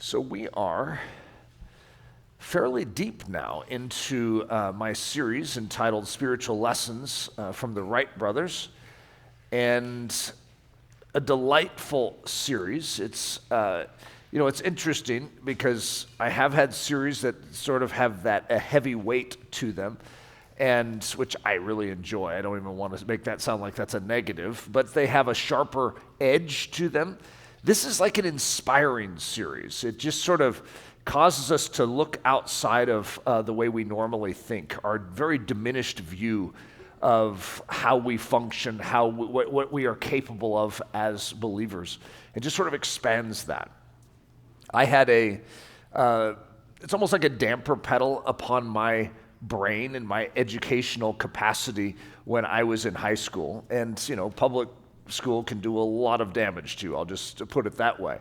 So we are fairly deep now into my series entitled Spiritual Lessons from the Wright brothers, and a delightful series. It's it's interesting because I have had series that sort of have a heavy weight to them, and which I really enjoy. I don't even want to make that sound like that's a negative, but they have a sharper edge to them. This is like an inspiring series. It just sort of causes us to look outside of the way we normally think, our very diminished view of how we function, what we are capable of as believers. It just sort of expands that. I had it's almost like a damper pedal upon my brain and my educational capacity when I was in high school. And, public school can do a lot of damage to you, I'll just put it that way.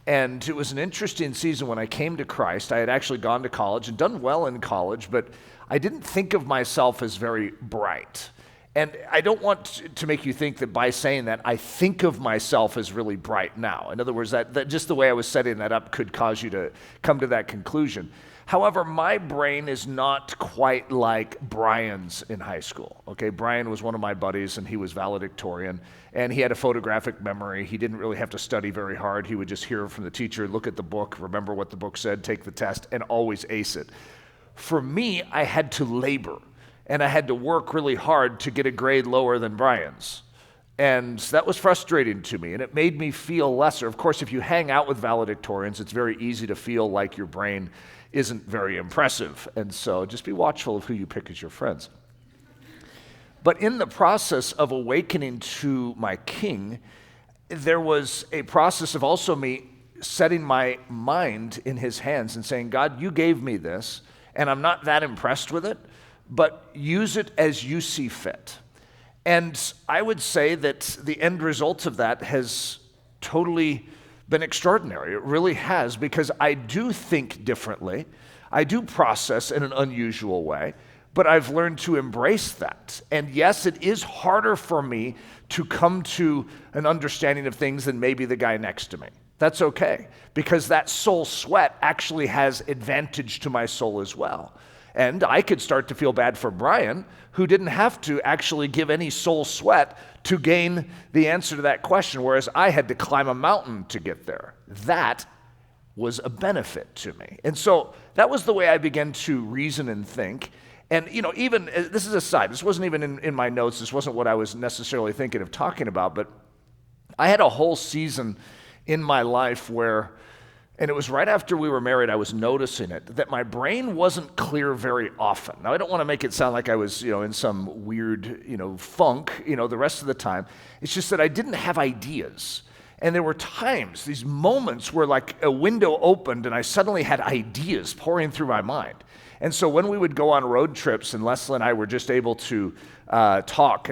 And it was an interesting season when I came to Christ. I had actually gone to college and done well in college, but I didn't think of myself as very bright. And I don't want to make you think that by saying that, I think of myself as really bright now. In other words, that just the way I was setting that up could cause you to come to that conclusion. However, my brain is not quite like Brian's in high school. Okay, Brian was one of my buddies, and he was valedictorian, and he had a photographic memory. He didn't really have to study very hard. He would just hear from the teacher, look at the book, remember what the book said, take the test, and always ace it. For me, I had to labor, and I had to work really hard to get a grade lower than Brian's. And that was frustrating to me, and it made me feel lesser. Of course, if you hang out with valedictorians, it's very easy to feel like your brain isn't very impressive. And so just be watchful of who you pick as your friends. But in the process of awakening to my King, there was a process of also me setting my mind in his hands and saying, God, you gave me this, and I'm not that impressed with it, but use it as you see fit. And I would say that the end result of that has totally been extraordinary. It really has, because I do think differently. I do process in an unusual way, but I've learned to embrace that. And yes, it is harder for me to come to an understanding of things than maybe the guy next to me. That's okay, because that soul sweat actually has advantage to my soul as well. And I could start to feel bad for Brian, who didn't have to actually give any soul sweat to gain the answer to that question, whereas I had to climb a mountain to get there. That was a benefit to me. And so that was the way I began to reason and think. And, even, this is a side, this wasn't even in my notes, this wasn't what I was necessarily thinking of talking about, but I had a whole season in my life where, and it was right after we were married, I was noticing it, that my brain wasn't clear very often. Now, I don't want to make it sound like I was, in some weird, funk, the rest of the time. It's just that I didn't have ideas. And there were times, these moments where like a window opened and I suddenly had ideas pouring through my mind. And so when we would go on road trips and Leslie and I were just able to talk,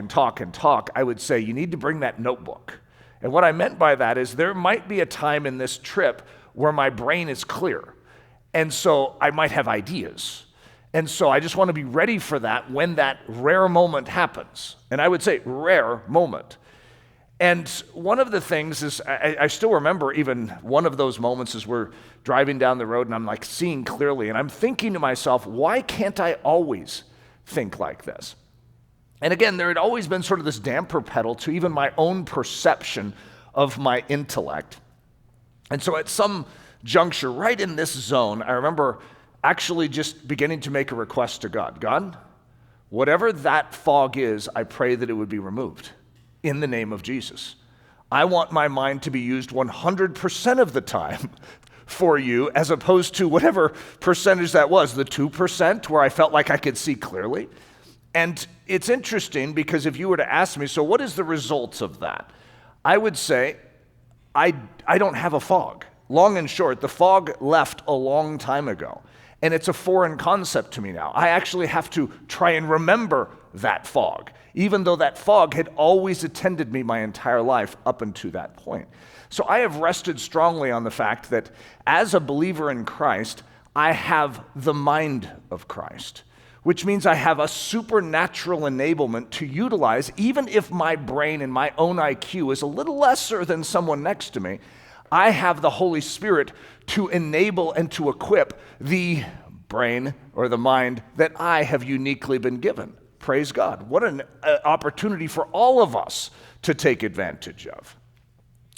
I would say, you need to bring that notebook. And what I meant by that is there might be a time in this trip where my brain is clear. And so I might have ideas. And so I just want to be ready for that when that rare moment happens. And I would say rare moment. And one of the things is, I still remember even one of those moments is we're driving down the road and I'm like seeing clearly. And I'm thinking to myself, why can't I always think like this? And again, there had always been sort of this damper pedal to even my own perception of my intellect. And so at some juncture, right in this zone, I remember actually just beginning to make a request to God. God, whatever that fog is, I pray that it would be removed in the name of Jesus. I want my mind to be used 100% of the time for you, as opposed to whatever percentage that was, the 2% where I felt like I could see clearly. And it's interesting because if you were to ask me, so what is the result of that? I would say, I don't have a fog. Long and short, the fog left a long time ago, and it's a foreign concept to me now. I actually have to try and remember that fog, even though that fog had always attended me my entire life up until that point. So I have rested strongly on the fact that as a believer in Christ, I have the mind of Christ, which means I have a supernatural enablement to utilize, even if my brain and my own IQ is a little lesser than someone next to me, I have the Holy Spirit to enable and to equip the brain or the mind that I have uniquely been given. Praise God. What an opportunity for all of us to take advantage of.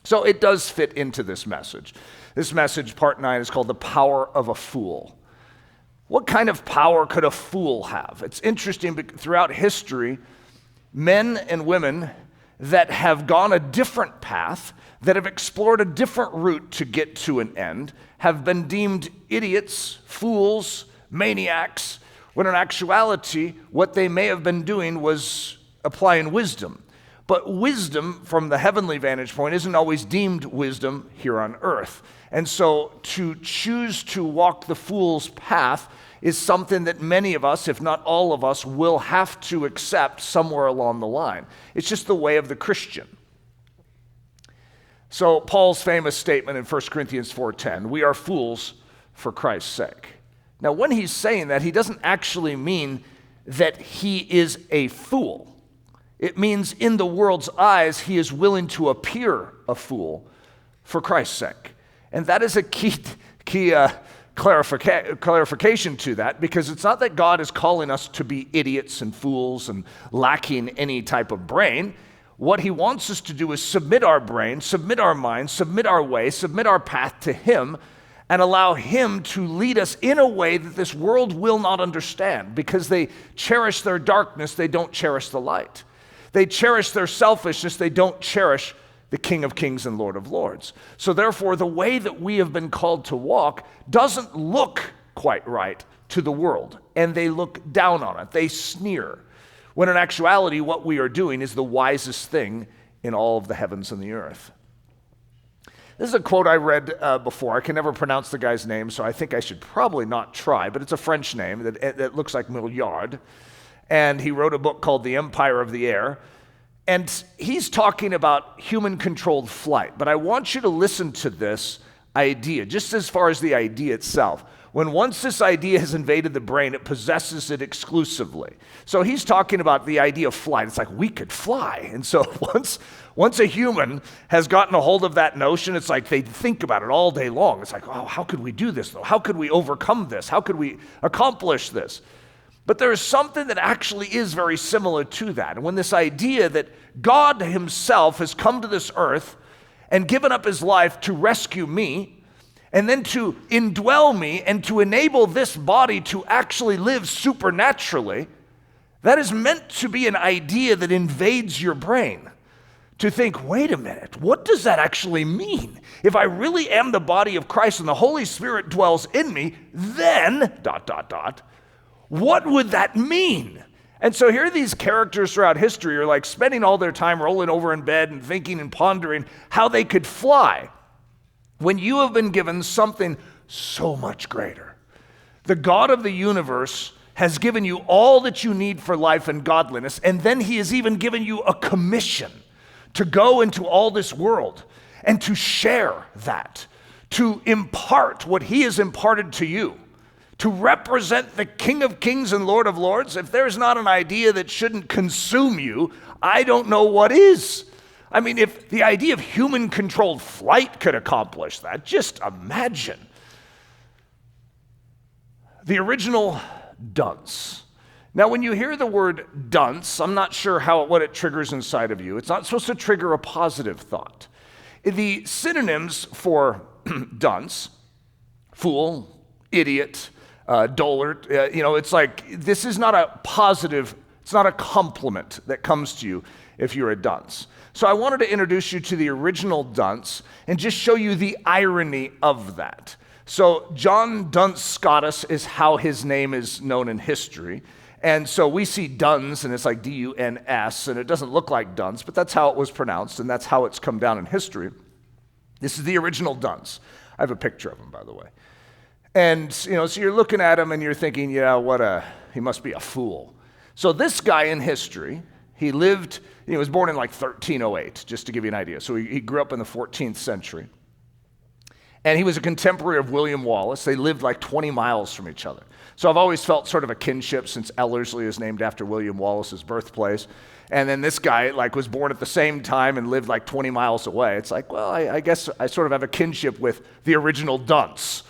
So it does fit into this message. This message, part 9, is called The Power of a Fool. What kind of power could a fool have? It's interesting, because throughout history, men and women that have gone a different path, that have explored a different route to get to an end, have been deemed idiots, fools, maniacs, when in actuality, what they may have been doing was applying wisdom. But wisdom, from the heavenly vantage point, isn't always deemed wisdom here on earth. And so to choose to walk the fool's path is something that many of us, if not all of us, will have to accept somewhere along the line. It's just the way of the Christian. So Paul's famous statement in 1 Corinthians 4:10, we are fools for Christ's sake. Now, when he's saying that, he doesn't actually mean that he is a fool. It means in the world's eyes, he is willing to appear a fool for Christ's sake. And that is a key clarification to that, because it's not that God is calling us to be idiots and fools and lacking any type of brain. What he wants us to do is submit our brain, submit our mind, submit our way, submit our path to him, and allow him to lead us in a way that this world will not understand, because they cherish their darkness, they don't cherish the light. They cherish their selfishness, they don't cherish the King of Kings and Lord of Lords. So therefore, the way that we have been called to walk doesn't look quite right to the world, and they look down on it, they sneer, when in actuality, what we are doing is the wisest thing in all of the heavens and the earth. This is a quote I read before. I can never pronounce the guy's name, so I think I should probably not try, but it's a French name that looks like Milliard. And he wrote a book called The Empire of the Air. And he's talking about human-controlled flight. But I want you to listen to this idea, just as far as the idea itself. When once this idea has invaded the brain, it possesses it exclusively. So he's talking about the idea of flight. It's like we could fly. And so once a human has gotten a hold of that notion, it's like they think about it all day long. It's like, oh, how could we do this, though? How could we overcome this? How could we accomplish this? But there is something that actually is very similar to that. And when this idea that God himself has come to this earth and given up his life to rescue me, and then to indwell me and to enable this body to actually live supernaturally, that is meant to be an idea that invades your brain. To think, wait a minute, what does that actually mean? If I really am the body of Christ and the Holy Spirit dwells in me, then, ... what would that mean? And so here are these characters throughout history are like spending all their time rolling over in bed and thinking and pondering how they could fly, when you have been given something so much greater. The God of the universe has given you all that you need for life and godliness, and then he has even given you a commission to go into all this world and to share that, to impart what he has imparted to you, to represent the King of Kings and Lord of Lords. If there's not an idea that shouldn't consume you, I don't know what is. I mean, if the idea of human-controlled flight could accomplish that, just imagine. The original dunce. Now, when you hear the word dunce, I'm not sure what it triggers inside of you. It's not supposed to trigger a positive thought. The synonyms for dunce, fool, idiot, dullard, it's like this is not a positive, it's not a compliment that comes to you if you're a dunce. So I wanted to introduce you to the original dunce and just show you the irony of that. So John Duns Scotus is how his name is known in history. And so we see Duns, and it's like D-U-N-S, and it doesn't look like dunce, but that's how it was pronounced, and that's how it's come down in history. This is the original dunce. I have a picture of him, by the way. And, so you're looking at him, and you're thinking, he must be a fool. So this guy in history, he lived, he was born in like 1308, just to give you an idea. So he grew up in the 14th century. And he was a contemporary of William Wallace. They lived like 20 miles from each other. So I've always felt sort of a kinship, since Ellerslie is named after William Wallace's birthplace. And then this guy was born at the same time and lived 20 miles away. It's well, I guess I sort of have a kinship with the original dunce.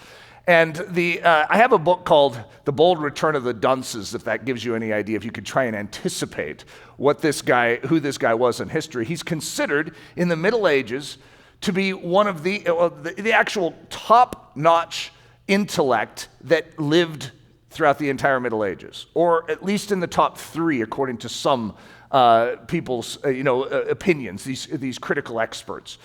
And I have a book called The Bold Return of the Dunces, if that gives you any idea, if you could try and anticipate who this guy was in history. He's considered in the Middle Ages to be one of the actual top-notch intellect that lived throughout the entire Middle Ages, or at least in the top 3, according to some people's opinions, these critical experts.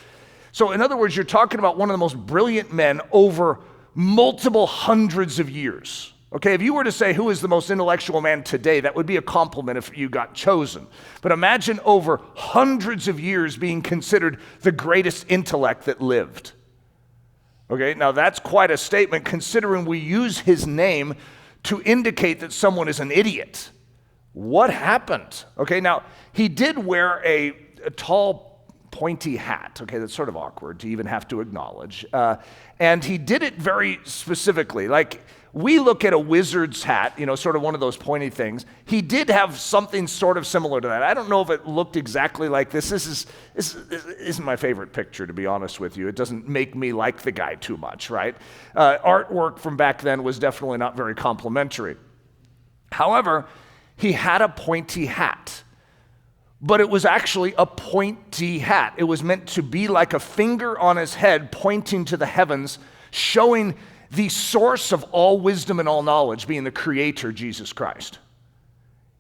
So in other words, you're talking about one of the most brilliant men over multiple hundreds of years. Okay, if you were to say who is the most intellectual man today, that would be a compliment if you got chosen. But imagine over hundreds of years being considered the greatest intellect that lived. Okay, now that's quite a statement considering we use his name to indicate that someone is an idiot. What happened? Okay, now he did wear a tall, pointy hat. Okay, that's sort of awkward to even have to acknowledge. And he did it very specifically. We look at a wizard's hat, sort of one of those pointy things. He did have something sort of similar to that. I don't know if it looked exactly like this. This isn't my favorite picture, to be honest with you. It doesn't make me like the guy too much, right? Artwork from back then was definitely not very complimentary. However, he had a pointy hat, but it was actually a pointy hat. It was meant to be like a finger on his head pointing to the heavens, showing the source of all wisdom and all knowledge being the Creator, Jesus Christ.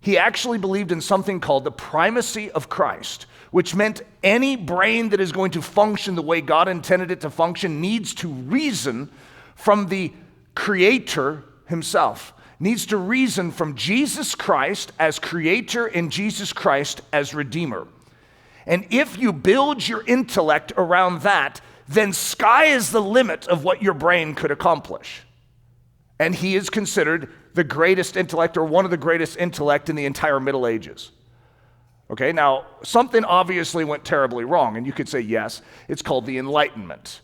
He actually believed in something called the primacy of Christ, which meant any brain that is going to function the way God intended it to function needs to reason from the Creator himself, needs to reason from Jesus Christ as Creator and Jesus Christ as Redeemer. And if you build your intellect around that, then sky is the limit of what your brain could accomplish. And he is considered the greatest intellect, or one of the greatest intellect in the entire Middle Ages. Okay, now something obviously went terribly wrong, and you could say yes, it's called the Enlightenment.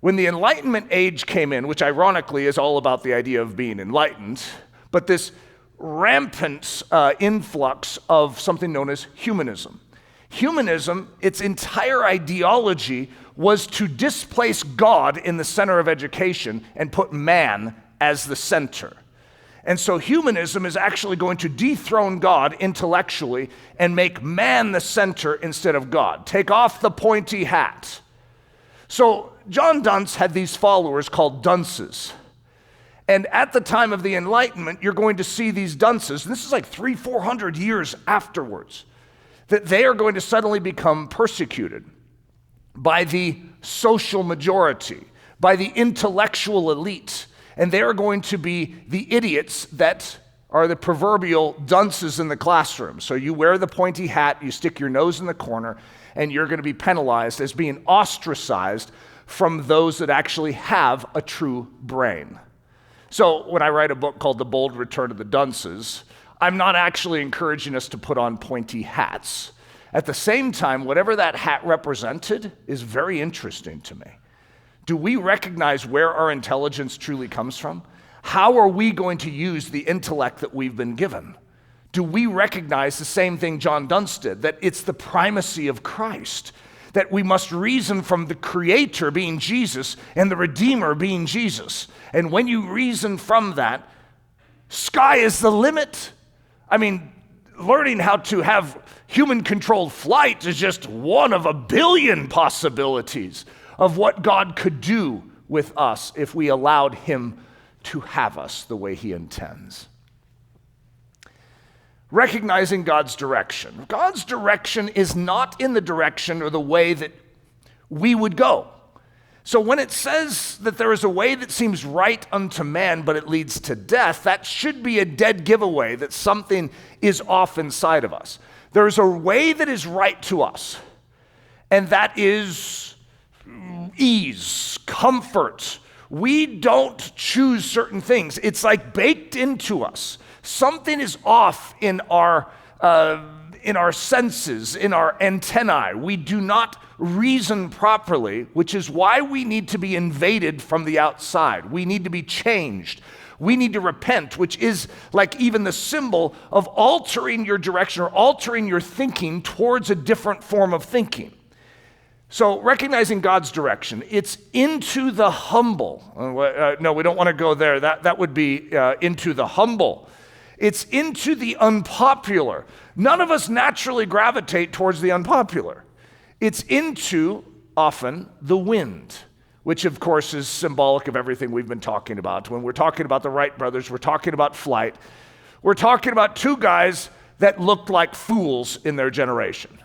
When the Enlightenment age came in, which ironically is all about the idea of being enlightened, but this rampant influx of something known as humanism. Humanism, its entire ideology was to displace God in the center of education and put man as the center. And so humanism is actually going to dethrone God intellectually and make man the center instead of God. Take off the pointy hat. So John Dunce had these followers called dunces. And at the time of the Enlightenment, you're going to see these dunces, and this is 300-400 years afterwards, that they are going to suddenly become persecuted by the social majority, by the intellectual elite, and they are going to be the idiots that are the proverbial dunces in the classroom. So you wear the pointy hat, you stick your nose in the corner, and you're going to be penalized as being ostracized from those that actually have a true brain. So when I write a book called The Bold Return of the Dunces, I'm not actually encouraging us to put on pointy hats. At the same time, whatever that hat represented is very interesting to me. Do we recognize where our intelligence truly comes from? How are we going to use the intellect that we've been given? Do we recognize the same thing John Dunce did, that it's the primacy of Christ, that we must reason from the Creator being Jesus and the Redeemer being Jesus? And when you reason from that, sky is the limit. I mean, learning how to have human-controlled flight is just one of a billion possibilities of what God could do with us if we allowed Him to have us the way He intends. Recognizing God's direction. God's direction is not in the direction or the way that we would go. So when it says that there is a way that seems right unto man, but it leads to death, that should be a dead giveaway that something is off inside of us. There's a way that is right to us, and that is ease, comfort. We don't choose certain things. It's baked into us. Something is off in our senses, in our antennae. We do not reason properly, which is why we need to be invaded from the outside. We need to be changed. We need to repent, which is like even the symbol of altering your direction or altering your thinking towards a different form of thinking. So recognizing God's direction, it's into the humble. No, we don't want to go there. That would be into the humble. It's into the unpopular. None of us naturally gravitate towards the unpopular. It's into, often, the wind, which of course is symbolic of everything we've been talking about. When we're talking about the Wright brothers, we're talking about flight. We're talking about two guys that looked like fools in their generation.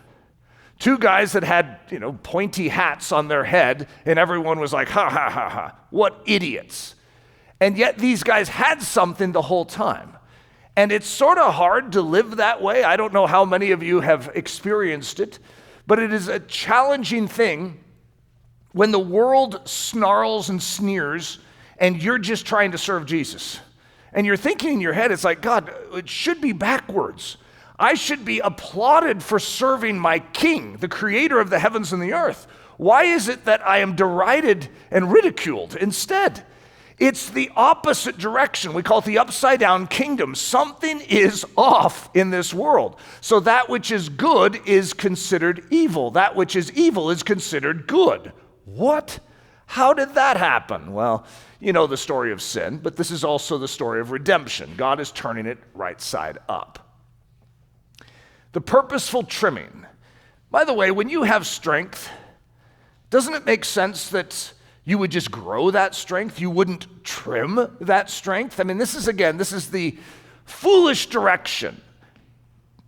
Two guys that had, pointy hats on their head, and everyone was like, ha, ha, ha, ha, what idiots. And yet these guys had something the whole time. And it's sort of hard to live that way. I don't know how many of you have experienced it, but it is a challenging thing when the world snarls and sneers and you're just trying to serve Jesus. And you're thinking in your head, it's like, God, it should be backwards. I should be applauded for serving my King, the creator of the heavens and the earth. Why is it that I am derided and ridiculed instead? It's the opposite direction. We call it the upside down kingdom. Something is off in this world. So that which is good is considered evil. That which is evil is considered good. What? How did that happen? Well, you know the story of sin, but this is also the story of redemption. God is turning it right side up. The purposeful trimming. By the way, when you have strength, doesn't it make sense that you would just grow that strength? You wouldn't trim that strength? I mean, this is the foolish direction.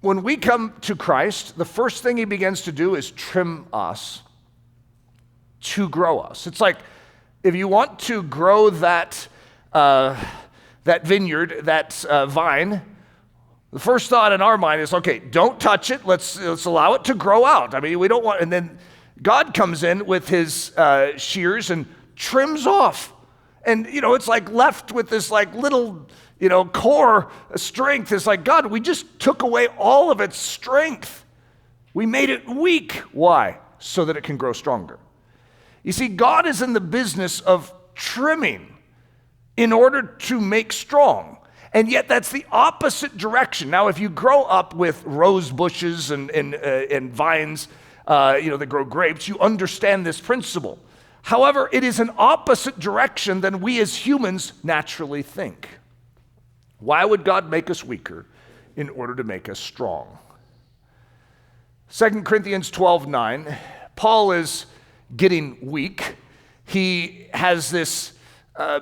When we come to Christ, the first thing he begins to do is trim us to grow us. It's like if you want to grow that vineyard, that vine, the first thought in our mind is, okay, don't touch it. Let's allow it to grow out. I mean, we don't want, and then God comes in with his shears and trims off. And, it's like left with this like little, core strength. It's like, God, we just took away all of its strength. We made it weak. Why? So that it can grow stronger. You see, God is in the business of trimming in order to make strong. And yet that's the opposite direction. Now, if you grow up with rose bushes and vines, that grow grapes, you understand this principle. However, it is an opposite direction than we as humans naturally think. Why would God make us weaker in order to make us strong? 2 Corinthians 12:9, Paul is getting weak. He has this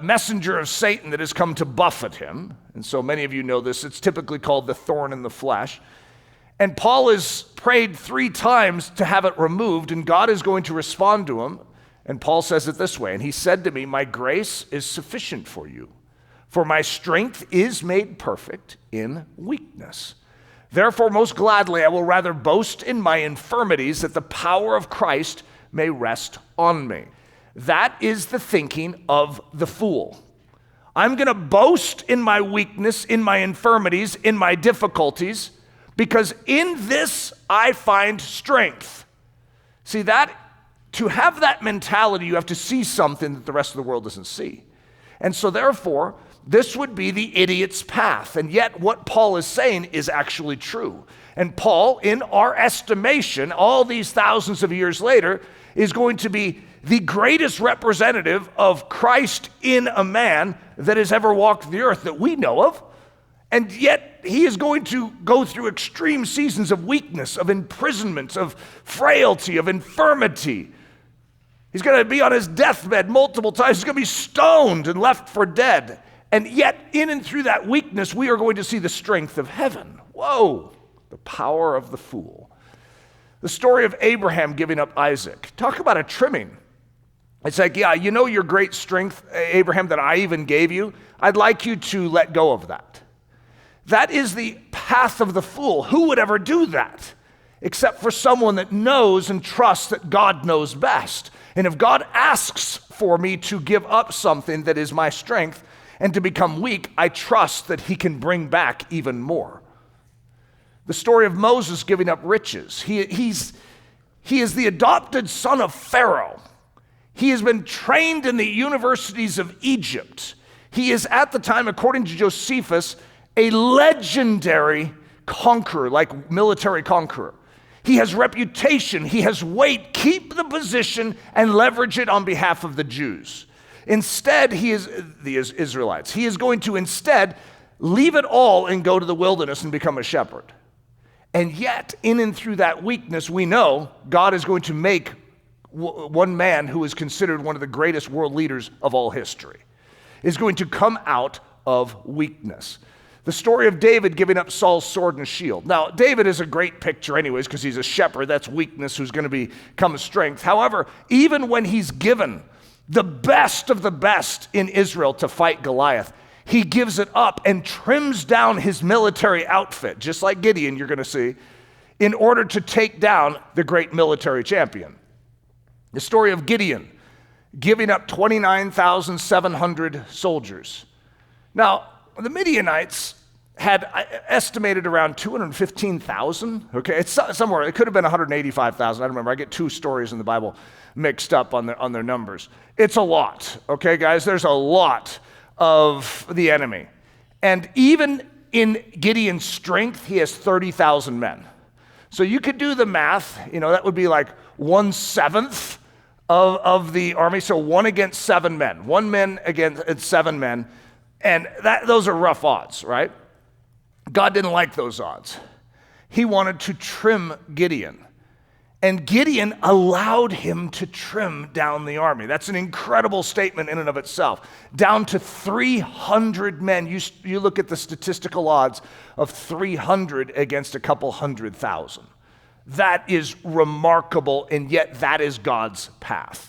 messenger of Satan that has come to buffet him. And so many of you know this. It's typically called the thorn in the flesh. And Paul has prayed 3 times to have it removed, and God is going to respond to him. And Paul says it this way, and he said to me, my grace is sufficient for you, for my strength is made perfect in weakness. Therefore, most gladly, I will rather boast in my infirmities, that the power of Christ may rest on me. That is the thinking of the fool. I'm going to boast in my weakness, in my infirmities, in my difficulties, because in this I find strength. See, to have that mentality, you have to see something that the rest of the world doesn't see. And so therefore, this would be the idiot's path. And yet what Paul is saying is actually true. And Paul, in our estimation, all these thousands of years later, is going to be the greatest representative of Christ in a man that has ever walked the earth that we know of. And yet he is going to go through extreme seasons of weakness, of imprisonment, of frailty, of infirmity. He's going to be on his deathbed multiple times. He's going to be stoned and left for dead. And yet, in and through that weakness, we are going to see the strength of heaven. Whoa, the power of the fool. The story of Abraham giving up Isaac. Talk about a trimming. It's like, yeah, you know your great strength, Abraham, that I even gave you? I'd like you to let go of that. That is the path of the fool. Who would ever do that? Except for someone that knows and trusts that God knows best. And if God asks for me to give up something that is my strength and to become weak, I trust that he can bring back even more. The story of Moses giving up riches. He is the adopted son of Pharaoh. He has been trained in the universities of Egypt. He is at the time, according to Josephus, a legendary conqueror, like military conqueror. He has reputation, he has weight. Keep the position and leverage it on behalf of the Jews. Instead, the Israelites, he is going to instead leave it all and go to the wilderness and become a shepherd. And yet, in and through that weakness, we know God is going to make one man who is considered one of the greatest world leaders of all history, is going to come out of weakness. The story of David giving up Saul's sword and shield. Now, David is a great picture anyways because he's a shepherd. That's weakness who's going to become strength. However, even when he's given the best of the best in Israel to fight Goliath, he gives it up and trims down his military outfit, just like Gideon, you're going to see, in order to take down the great military champion. The story of Gideon giving up 29,700 soldiers. Now, the Midianites had estimated around 215,000. Okay, it's somewhere. It could have been 185,000. I don't remember. I get two stories in the Bible mixed up on their numbers. It's a lot. Okay, guys, there's a lot of the enemy. And even in Gideon's strength, he has 30,000 men. So you could do the math. That would be like 1/7 of the army. So 1 against 7 men. 1 man against 7 men. And those are rough odds, right? God didn't like those odds. He wanted to trim Gideon. And Gideon allowed him to trim down the army. That's an incredible statement in and of itself. Down to 300 men. You look at the statistical odds of 300 against a couple 100,000. That is remarkable, and yet that is God's path.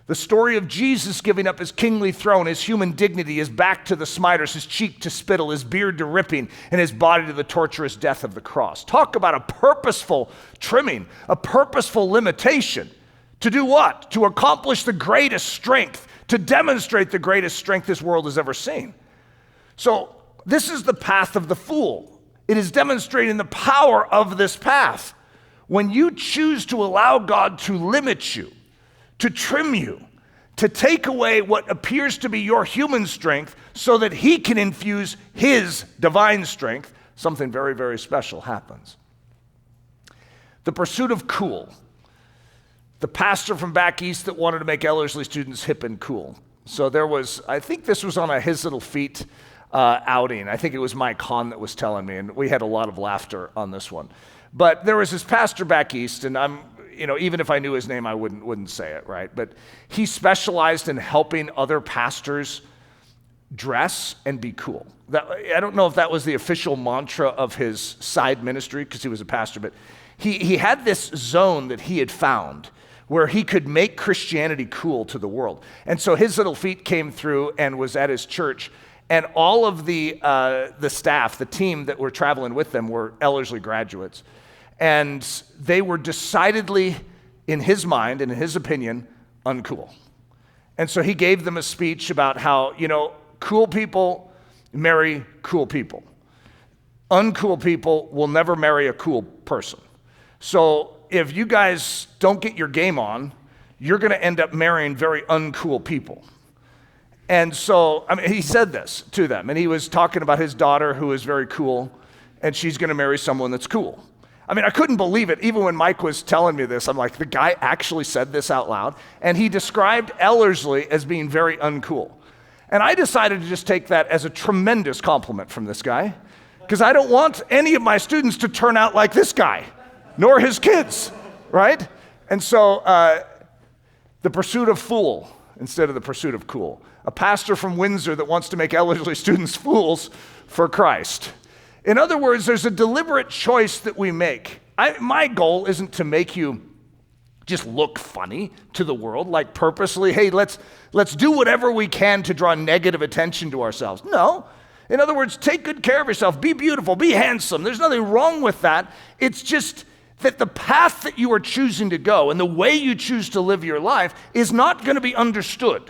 The story of Jesus giving up his kingly throne, his human dignity, his back to the smiters, his cheek to spittle, his beard to ripping, and his body to the torturous death of the cross. Talk about a purposeful trimming, a purposeful limitation. To do what? To accomplish the greatest strength, to demonstrate the greatest strength this world has ever seen. So this is the path of the fool. It is demonstrating the power of this path. When you choose to allow God to limit you, to trim you, to take away what appears to be your human strength so that he can infuse his divine strength, something very, very special happens. The pursuit of cool. The pastor from back east that wanted to make Ellerslie students hip and cool. So I think this was on a His Little Feet outing. I think it was Mike Hahn that was telling me, and we had a lot of laughter on this one. But there was this pastor back east, and even if I knew his name, I wouldn't say it, right? But he specialized in helping other pastors dress and be cool. I don't know if that was the official mantra of his side ministry, because he was a pastor, but he had this zone that he had found where he could make Christianity cool to the world. And so His Little Feet came through and was at his church, and all of the staff, the team that were traveling with them, were Ellerslie graduates. And they were decidedly, in his mind and in his opinion, uncool. And so he gave them a speech about how, cool people marry cool people. Uncool people will never marry a cool person. So if you guys don't get your game on, you're going to end up marrying very uncool people. And so, he said this to them, and he was talking about his daughter who is very cool, and she's going to marry someone that's cool. I couldn't believe it. Even when Mike was telling me this, I'm like, the guy actually said this out loud. And he described Ellerslie as being very uncool. And I decided to just take that as a tremendous compliment from this guy, because I don't want any of my students to turn out like this guy, nor his kids, right? And so the pursuit of fool instead of the pursuit of cool. A pastor from Windsor that wants to make Ellerslie students fools for Christ. In other words, there's a deliberate choice that we make. My goal isn't to make you just look funny to the world, like purposely, hey, let's do whatever we can to draw negative attention to ourselves. No. In other words, take good care of yourself. Be beautiful. Be handsome. There's nothing wrong with that. It's just that the path that you are choosing to go and the way you choose to live your life is not going to be understood.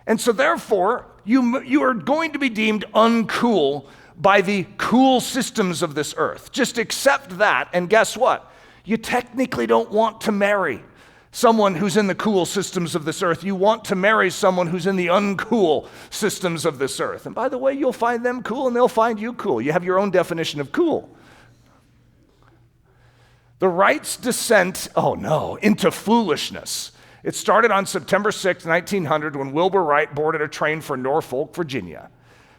And so therefore, you are going to be deemed uncool by the cool systems of this earth. Just accept that, and guess what? You technically don't want to marry someone who's in the cool systems of this earth. You want to marry someone who's in the uncool systems of this earth. And by the way, you'll find them cool and they'll find you cool. You have your own definition of cool. The Wrights' descent, into foolishness. It started on September 6, 1900, when Wilbur Wright boarded a train for Norfolk, Virginia.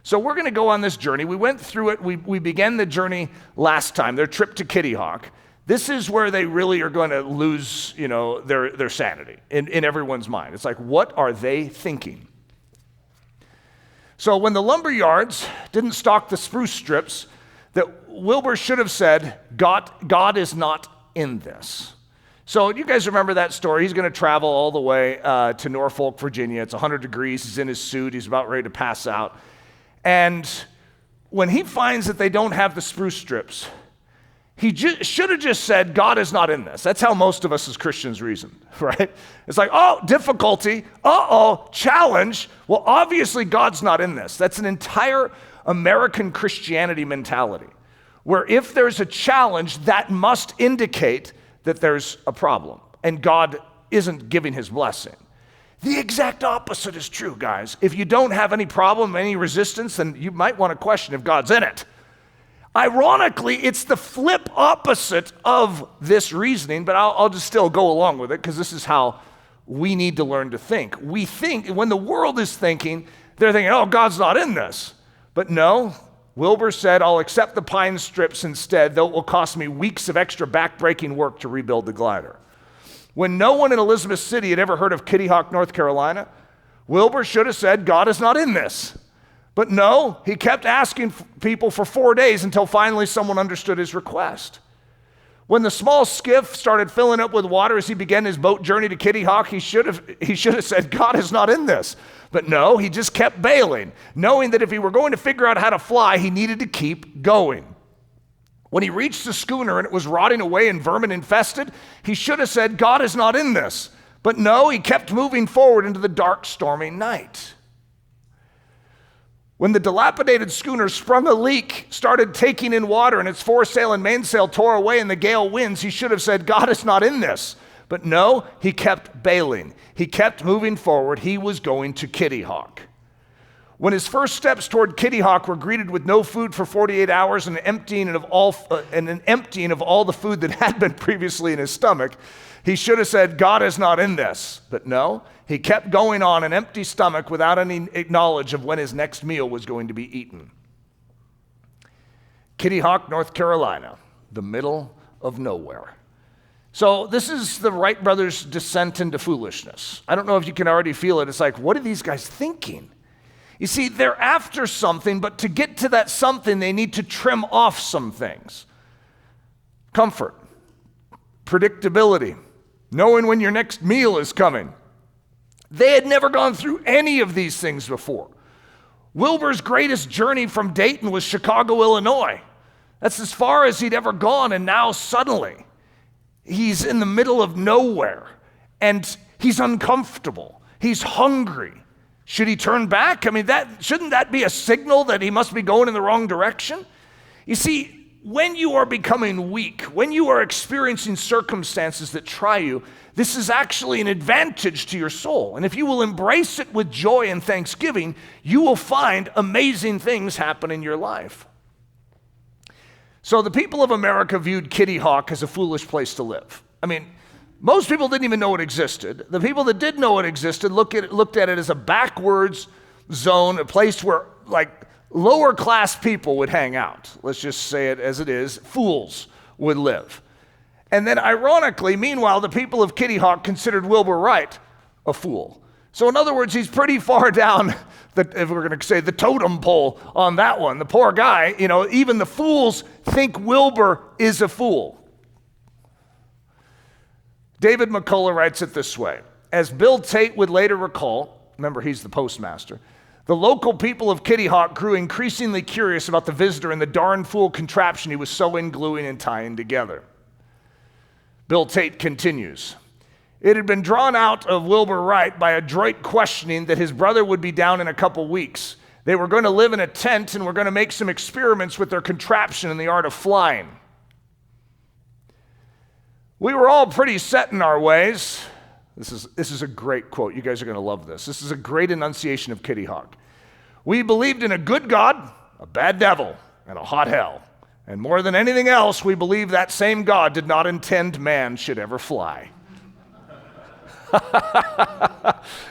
So we're going to go on this journey. We went through it. We began the journey last time, their trip to Kitty Hawk. This is where they really are going to lose, their sanity in everyone's mind. It's like, what are they thinking? So when the lumber yards didn't stock the spruce strips, that Wilbur should have said, God is not in this. So you guys remember that story. He's going to travel all the way to Norfolk, Virginia. It's 100 degrees. He's in his suit. He's about ready to pass out. And when he finds that they don't have the spruce strips, he should have just said, God is not in this. That's how most of us as Christians reason, right? It's like, difficulty. Challenge. Well, obviously God's not in this. That's an entire American Christianity mentality, where if there's a challenge, that must indicate that there's a problem and God isn't giving his blessing. The exact opposite is true, guys. If you don't have any problem, any resistance, then you might want to question if God's in it. Ironically, it's the flip opposite of this reasoning, but I'll just still go along with it because this is how we need to learn to think. We think, when the world is thinking, they're thinking, God's not in this. But no, Wilbur said, I'll accept the pine strips instead, though it will cost me weeks of extra back-breaking work to rebuild the glider. When no one in Elizabeth City had ever heard of Kitty Hawk, North Carolina, Wilbur should have said, God is not in this. But no, he kept asking people for 4 days until finally someone understood his request. When the small skiff started filling up with water as he began his boat journey to Kitty Hawk, he should have said, God is not in this. But no, he just kept bailing, knowing that if he were going to figure out how to fly, he needed to keep going. When he reached the schooner and it was rotting away and vermin infested, he should have said, God is not in this. But no, he kept moving forward into the dark, stormy night. When the dilapidated schooner sprung a leak, started taking in water, and its foresail and mainsail tore away in the gale winds, he should have said, God is not in this. But no, he kept bailing. He kept moving forward. He was going to Kitty Hawk. When his first steps toward Kitty Hawk were greeted with no food for 48 hours and an emptying of all the food that had been previously in his stomach, he should have said, God is not in this. But no, he kept going on an empty stomach without any knowledge of when his next meal was going to be eaten. Kitty Hawk, North Carolina, the middle of nowhere. So this is the Wright brothers' descent into foolishness. I don't know if you can already feel it. It's like, what are these guys thinking? You see, they're after something, but to get to that something, they need to trim off some things. Comfort, predictability, knowing when your next meal is coming. They had never gone through any of these things before. Wilbur's greatest journey from Dayton was Chicago, Illinois. That's as far as he'd ever gone, and now suddenly he's in the middle of nowhere, and he's uncomfortable. He's hungry. Should he turn back? I mean, shouldn't that be a signal that he must be going in the wrong direction? You see, when you are becoming weak, when you are experiencing circumstances that try you, this is actually an advantage to your soul. And if you will embrace it with joy and thanksgiving, you will find amazing things happen in your life. So the people of America viewed Kitty Hawk as a foolish place to live. I mean, most people didn't even know it existed. The people that did know it existed looked at it as a backwards zone, a place where lower class people would hang out. Let's just say it as it is. Fools would live. And then ironically, meanwhile, the people of Kitty Hawk considered Wilbur Wright a fool. So in other words, he's pretty far down, if we're going to say the totem pole on that one. The poor guy, even the fools think Wilbur is a fool. David McCullough writes it this way. As Bill Tate would later recall, remember he's the postmaster, the local people of Kitty Hawk grew increasingly curious about the visitor and the darn fool contraption he was sewing, gluing, and tying together. Bill Tate continues, it had been drawn out of Wilbur Wright by adroit questioning that his brother would be down in a couple weeks. They were going to live in a tent and were going to make some experiments with their contraption in the art of flying. We were all pretty set in our ways. This is a great quote. You guys are going to love this. This is a great enunciation of Kitty Hawk. We believed in a good God, a bad devil, and a hot hell. And more than anything else, we believe that same God did not intend man should ever fly.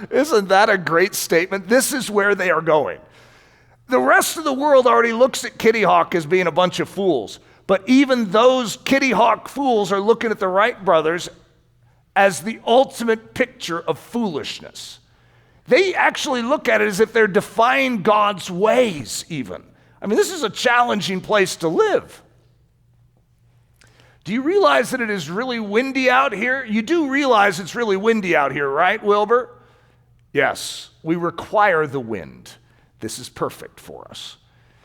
Isn't that a great statement? This is where they are going. The rest of the world already looks at Kitty Hawk as being a bunch of fools. But even those Kitty Hawk fools are looking at the Wright brothers as the ultimate picture of foolishness. They actually look at it as if they're defying God's ways even. I mean, this is a challenging place to live. Do you realize that it is really windy out here? You do realize it's really windy out here, right, Wilbur? Yes, we require the wind. This is perfect for us.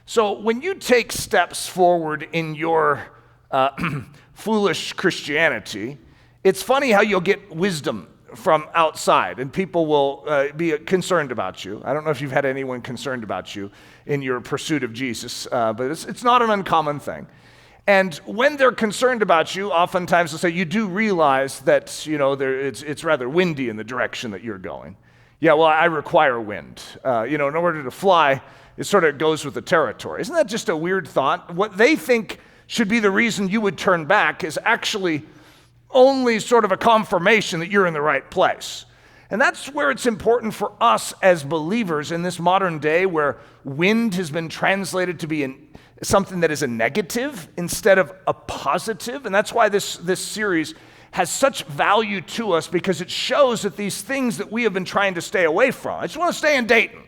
So when you take steps forward in your foolish Christianity, it's funny how you'll get wisdom from outside, and people will be concerned about you. I don't know if you've had anyone concerned about you in your pursuit of Jesus, but it's not an uncommon thing. And when they're concerned about you, oftentimes they'll say, you do realize that, it's rather windy in the direction that you're going. Yeah, well, I require wind. In order to fly, it sort of goes with the territory. Isn't that just a weird thought? What they think should be the reason you would turn back is actually only sort of a confirmation that you're in the right place. And that's where it's important for us as believers in this modern day where wind has been translated to be something that is a negative instead of a positive. And that's why this series has such value to us, because it shows that these things that we have been trying to stay away from. I just want to stay in Dayton.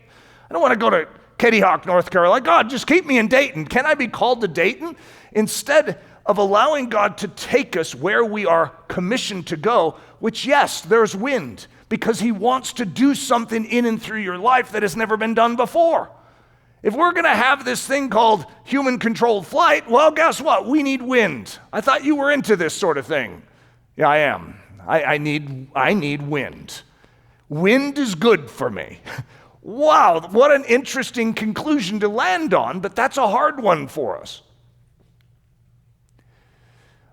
I don't want to go to Kitty Hawk, North Carolina. God, just keep me in Dayton. Can I be called to Dayton? Instead of allowing God to take us where we are commissioned to go, which, yes, there's wind, because he wants to do something in and through your life that has never been done before. If we're going to have this thing called human-controlled flight, well, guess what? We need wind. I thought you were into this sort of thing. Yeah, I am. I need wind. Wind is good for me. Wow, what an interesting conclusion to land on, but that's a hard one for us.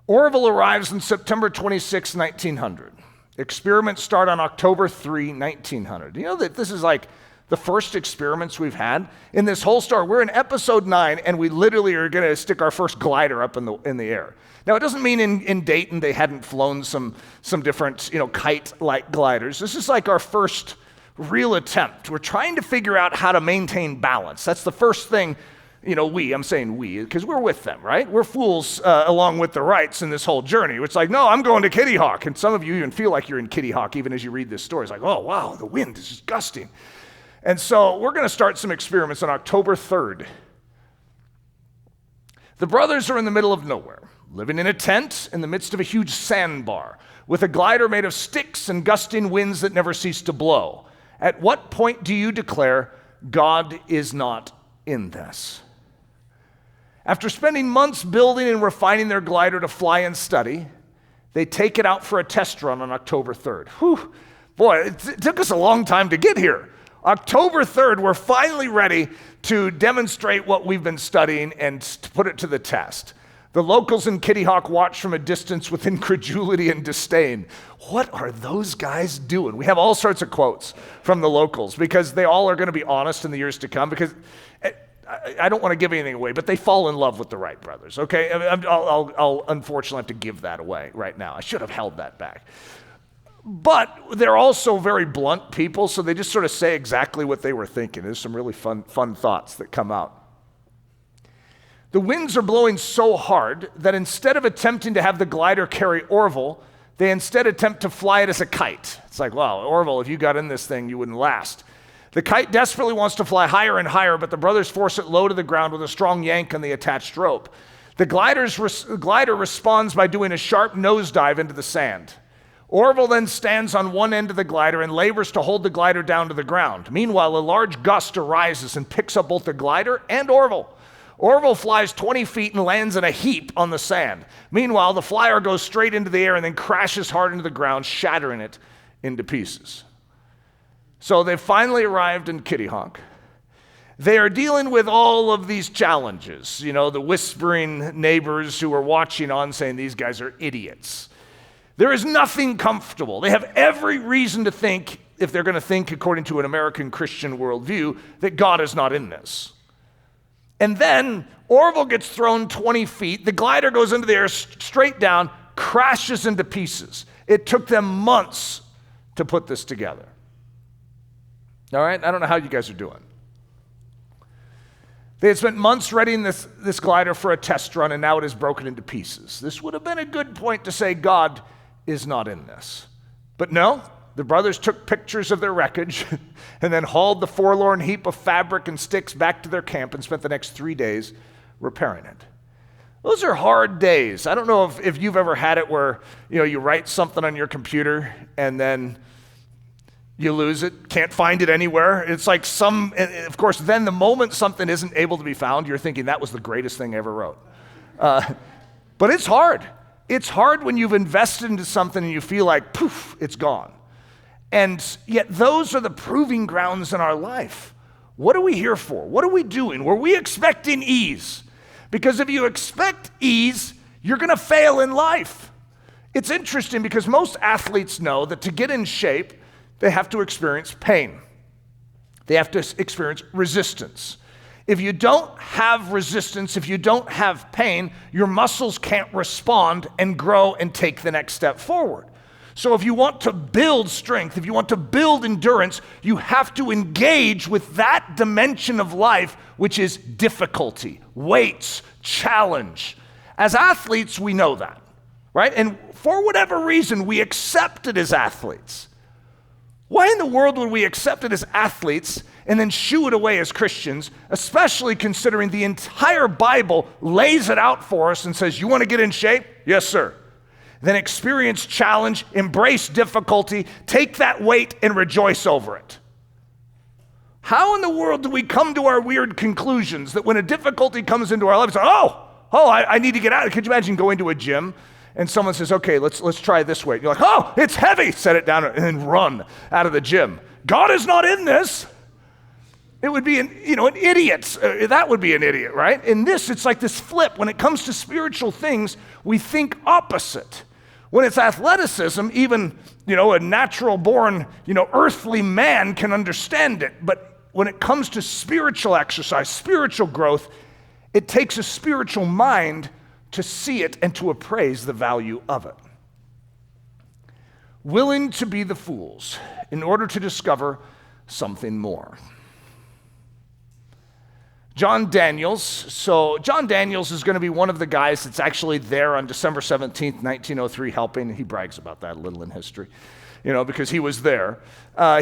Orville arrives on September 26, 1900. Experiments start on October 3, 1900. You know that this is like the first experiments we've had in this whole story. We're in episode 9, and we literally are going to stick our first glider up in the air. Now, it doesn't mean in Dayton they hadn't flown some different kite-like gliders. This is like our first real attempt. We're trying to figure out how to maintain balance. That's the first thing. I'm saying we, because we're with them, right? We're fools along with the Wrights in this whole journey. It's like, no, I'm going to Kitty Hawk. And some of you even feel like you're in Kitty Hawk even as you read this story. It's like, oh, wow, the wind is just gusting. And so we're going to start some experiments on October 3rd. The brothers are in the middle of nowhere, living in a tent in the midst of a huge sandbar, with a glider made of sticks and gusting winds that never cease to blow. At what point do you declare God is not in this? After spending months building and refining their glider to fly and study, they take it out for a test run on October 3rd. Whew, boy, it took us a long time to get here. October 3rd, we're finally ready to demonstrate what we've been studying and to put it to the test. The locals in Kitty Hawk watch from a distance with incredulity and disdain. What are those guys doing? We have all sorts of quotes from the locals because they all are going to be honest in the years to come, because I don't want to give anything away, but they fall in love with the Wright brothers, okay? I'll unfortunately have to give that away right now. I should have held that back. But they're also very blunt people, so they just sort of say exactly what they were thinking. There's some really fun thoughts that come out. The winds are blowing so hard that instead of attempting to have the glider carry Orville, they instead attempt to fly it as a kite. It's like, wow, Orville, if you got in this thing, you wouldn't last. The kite desperately wants to fly higher and higher, but the brothers force it low to the ground with a strong yank on the attached rope. The glider responds by doing a sharp nosedive into the sand. Orville then stands on one end of the glider and labors to hold the glider down to the ground. Meanwhile, a large gust arises and picks up both the glider and Orville. Orville flies 20 feet and lands in a heap on the sand. Meanwhile, the flyer goes straight into the air and then crashes hard into the ground, shattering it into pieces. So they've finally arrived in Kitty Hawk. They are dealing with all of these challenges. The whispering neighbors who are watching on saying these guys are idiots. There is nothing comfortable. They have every reason to think, if they're going to think according to an American Christian worldview, that God is not in this. And then Orville gets thrown 20 feet. The glider goes into the air straight down, crashes into pieces. It took them months to put this together. All right? I don't know how you guys are doing. They had spent months readying this glider for a test run, and now it is broken into pieces. This would have been a good point to say God is not in this. But no, the brothers took pictures of their wreckage and then hauled the forlorn heap of fabric and sticks back to their camp and spent the next 3 days repairing it. Those are hard days. I don't know if you've ever had it where you write something on your computer and then you lose it, can't find it anywhere. It's like of course, then the moment something isn't able to be found, you're thinking that was the greatest thing I ever wrote. But it's hard. It's hard when you've invested into something and you feel like, poof, it's gone. And yet those are the proving grounds in our life. What are we here for? What are we doing? Were we expecting ease? Because if you expect ease, you're going to fail in life. It's interesting because most athletes know that to get in shape, they have to experience pain. They have to experience resistance. If you don't have resistance, if you don't have pain, your muscles can't respond and grow and take the next step forward. So if you want to build strength, if you want to build endurance, you have to engage with that dimension of life, which is difficulty, weights, challenge. As athletes, we know that, right? And for whatever reason, we accept it as athletes. Why in the world would we accept it as athletes and then shoo it away as Christians, especially considering the entire Bible lays it out for us and says, you want to get in shape? Yes, sir. Then experience challenge, embrace difficulty, take that weight and rejoice over it. How in the world do we come to our weird conclusions that when a difficulty comes into our lives, I need to get out? Could you imagine going to a gym and someone says, okay, let's try this weight. You're like, oh, it's heavy. Set it down and then run out of the gym. God is not in this. It would be an idiot. That would be an idiot, right? In this, it's like this flip. When it comes to spiritual things, we think opposite. When it's athleticism, even, a natural-born, earthly man can understand it. But when it comes to spiritual exercise, spiritual growth, it takes a spiritual mind to see it and to appraise the value of it. Willing to be the fools in order to discover something more. John Daniels. So John Daniels is going to be one of the guys that's actually there on December 17th, 1903 helping. He brags about that a little in history, because he was there.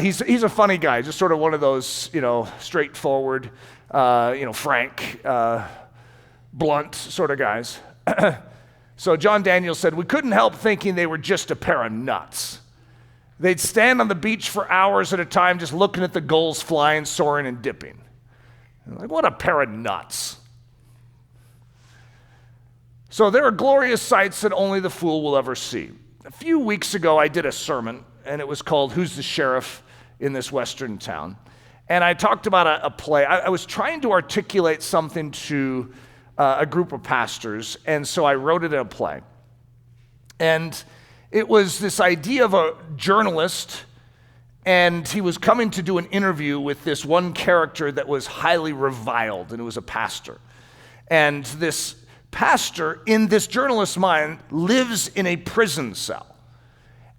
He's a funny guy, just sort of one of those, straightforward, frank, blunt sort of guys. So John Daniels said, we couldn't help thinking they were just a pair of nuts. They'd stand on the beach for hours at a time just looking at the gulls flying, soaring, and dipping. Like, what a pair of nuts. So there are glorious sights that only the fool will ever see. A few weeks ago, I did a sermon, and it was called Who's the Sheriff in This Western Town? And I talked about a play. I was trying to articulate something to a group of pastors, and so I wrote it in a play. And it was this idea of a journalist, and he was coming to do an interview with this one character that was highly reviled, and it was a pastor. And this pastor, in this journalist's mind, lives in a prison cell.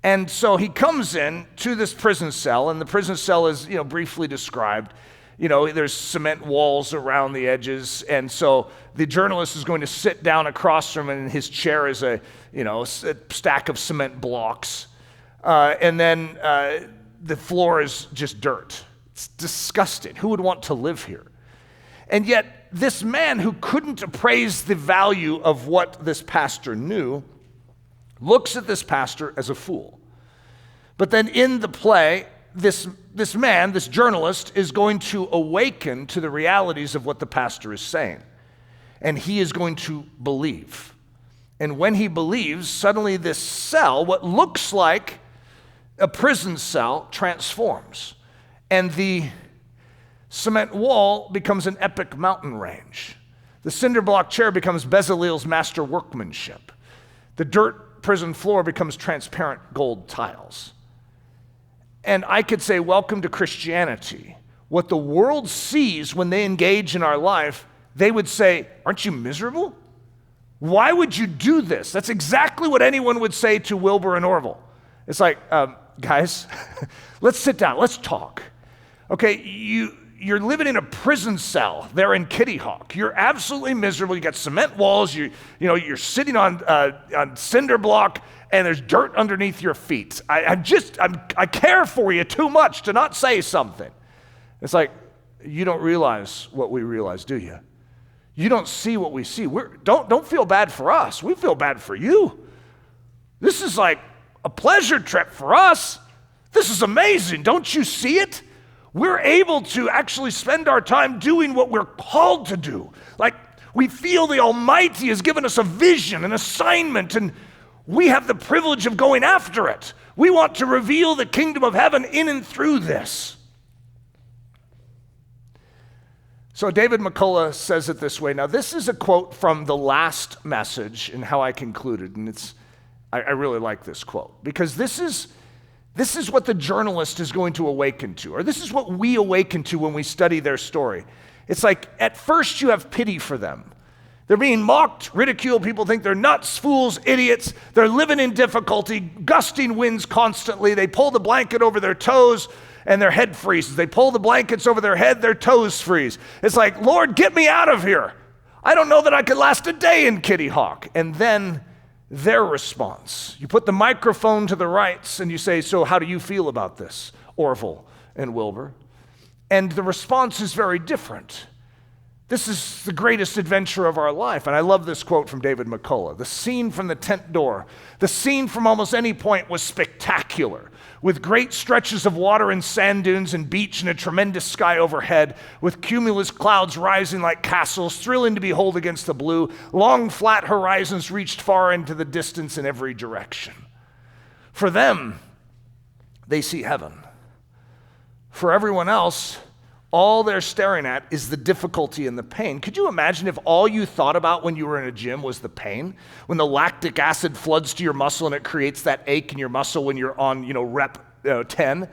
And so he comes in to this prison cell, and the prison cell is, briefly described. There's cement walls around the edges, and so the journalist is going to sit down across from him, and his chair is a stack of cement blocks. And then the floor is just dirt. It's disgusting. Who would want to live here? And yet, this man who couldn't appraise the value of what this pastor knew looks at this pastor as a fool. But then in the play, this man, this journalist, is going to awaken to the realities of what the pastor is saying. And he is going to believe. And when he believes, suddenly this cell, what looks like a prison cell, transforms. And the cement wall becomes an epic mountain range. The cinder block chair becomes Bezalel's master workmanship. The dirt prison floor becomes transparent gold tiles. And I could say, welcome to Christianity. What the world sees when they engage in our life, they would say, aren't you miserable? Why would you do this? That's exactly what anyone would say to Wilbur and Orville. It's like, guys, let's sit down, let's talk. Okay, you're living in a prison cell there in Kitty Hawk. You're absolutely miserable. You got cement walls. You're sitting on cinder block, and there's dirt underneath your feet. I care for you too much to not say something. It's like, you don't realize what we realize, do you? You don't see what we see. Don't feel bad for us. We feel bad for you. This is like a pleasure trip for us. This is amazing. Don't you see it? We're able to actually spend our time doing what we're called to do. Like, we feel the Almighty has given us a vision, an assignment, and we have the privilege of going after it. We want to reveal the kingdom of heaven in and through this. So David McCullough says it this way. Now, this is a quote from the last message and how I concluded, and I really like this quote, because this is what the journalist is going to awaken to, or this is what we awaken to when we study their story. It's like, at first you have pity for them. They're being mocked, ridiculed. People think they're nuts, fools, idiots. They're living in difficulty, gusting winds constantly. They pull the blanket over their toes and their head freezes. They pull the blankets over their head, their toes freeze. It's like, Lord, get me out of here. I don't know that I could last a day in Kitty Hawk. And then their response. You put the microphone to the rights and you say, so how do you feel about this, Orville and Wilbur? And the response is very different. This is the greatest adventure of our life. And I love this quote from David McCullough. The scene from the tent door, the scene from almost any point was spectacular, with great stretches of water and sand dunes and beach and a tremendous sky overhead, with cumulus clouds rising like castles, thrilling to behold against the blue. Long flat horizons reached far into the distance in every direction. For them, they see heaven. For everyone else, all they're staring at is the difficulty and the pain. Could you imagine if all you thought about when you were in a gym was the pain? When the lactic acid floods to your muscle and it creates that ache in your muscle when you're on, rep 10.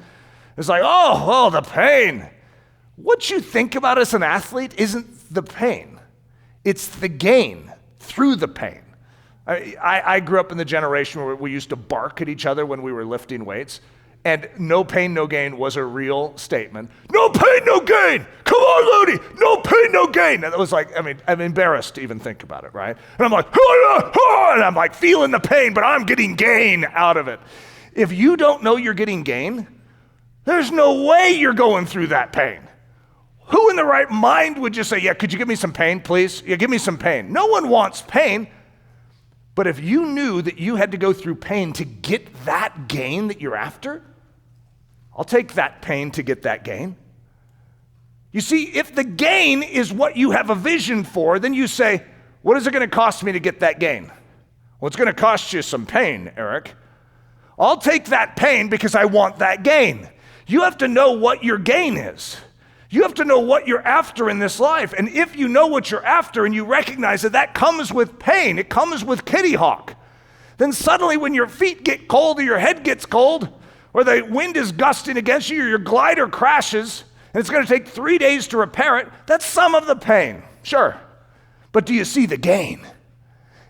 It's like, oh, the pain. What you think about as an athlete isn't the pain. It's the gain through the pain. I grew up in the generation where we used to bark at each other when we were lifting weights. And no pain, no gain was a real statement. No pain, no gain. Come on, Ludy. No pain, no gain. And it was like, I'm embarrassed to even think about it, right? And I'm like, and I'm like feeling the pain, but I'm getting gain out of it. If you don't know you're getting gain, there's no way you're going through that pain. Who in the right mind would just say, yeah, could you give me some pain, please? Yeah, give me some pain. No one wants pain. But if you knew that you had to go through pain to get that gain that you're after, I'll take that pain to get that gain. You see, if the gain is what you have a vision for, then you say, what is it going to cost me to get that gain? Well, it's going to cost you some pain, Eric. I'll take that pain because I want that gain. You have to know what your gain is. You have to know what you're after in this life. And if you know what you're after and you recognize that that comes with pain, it comes with Kitty Hawk, then suddenly when your feet get cold or your head gets cold, or the wind is gusting against you, or your glider crashes, and it's going to take 3 days to repair it, that's some of the pain, sure. But do you see the gain?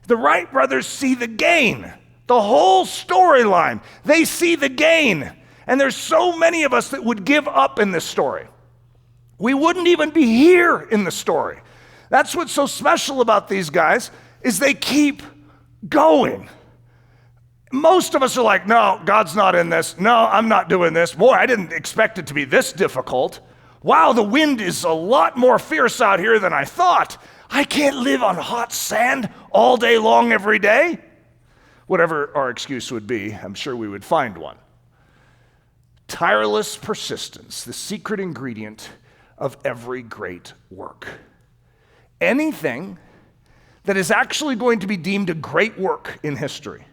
The Wright brothers see the gain. The whole storyline, they see the gain. And there's so many of us that would give up in this story. We wouldn't even be here in the story. That's what's so special about these guys, is they keep going. Most of us are like, no, God's not in this. No, I'm not doing this. Boy, I didn't expect it to be this difficult. Wow, the wind is a lot more fierce out here than I thought. I can't live on hot sand all day long every day. Whatever our excuse would be, I'm sure we would find one. Tireless persistence, the secret ingredient of every great work. Anything that is actually going to be deemed a great work in history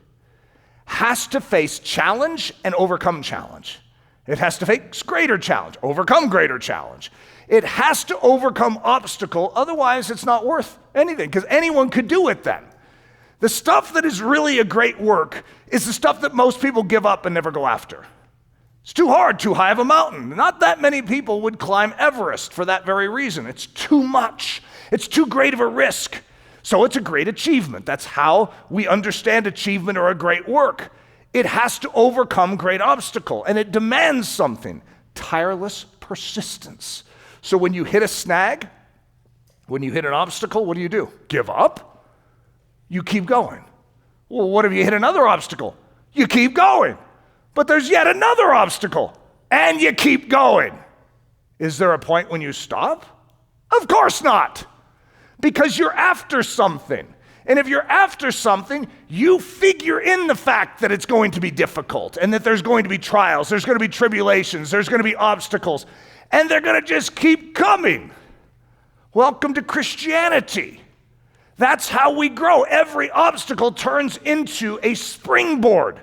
has to face challenge and overcome challenge. It has to face greater challenge, overcome greater challenge. It has to overcome obstacle, otherwise it's not worth anything, because anyone could do it then. The stuff that is really a great work is the stuff that most people give up and never go after. It's too hard, too high of a mountain. Not that many people would climb Everest for that very reason. It's too much. It's too great of a risk. So it's a great achievement. That's how we understand achievement or a great work. It has to overcome great obstacle, and it demands something. Tireless persistence. So when you hit a snag, when you hit an obstacle, what do? Give up? You keep going. Well, what if you hit another obstacle? You keep going. But there's yet another obstacle, and you keep going. Is there a point when you stop? Of course not, because you're after something. And if you're after something, you figure in the fact that it's going to be difficult and that there's going to be trials, there's going to be tribulations, there's going to be obstacles, and they're going to just keep coming. Welcome to Christianity. That's how we grow. Every obstacle turns into a springboard,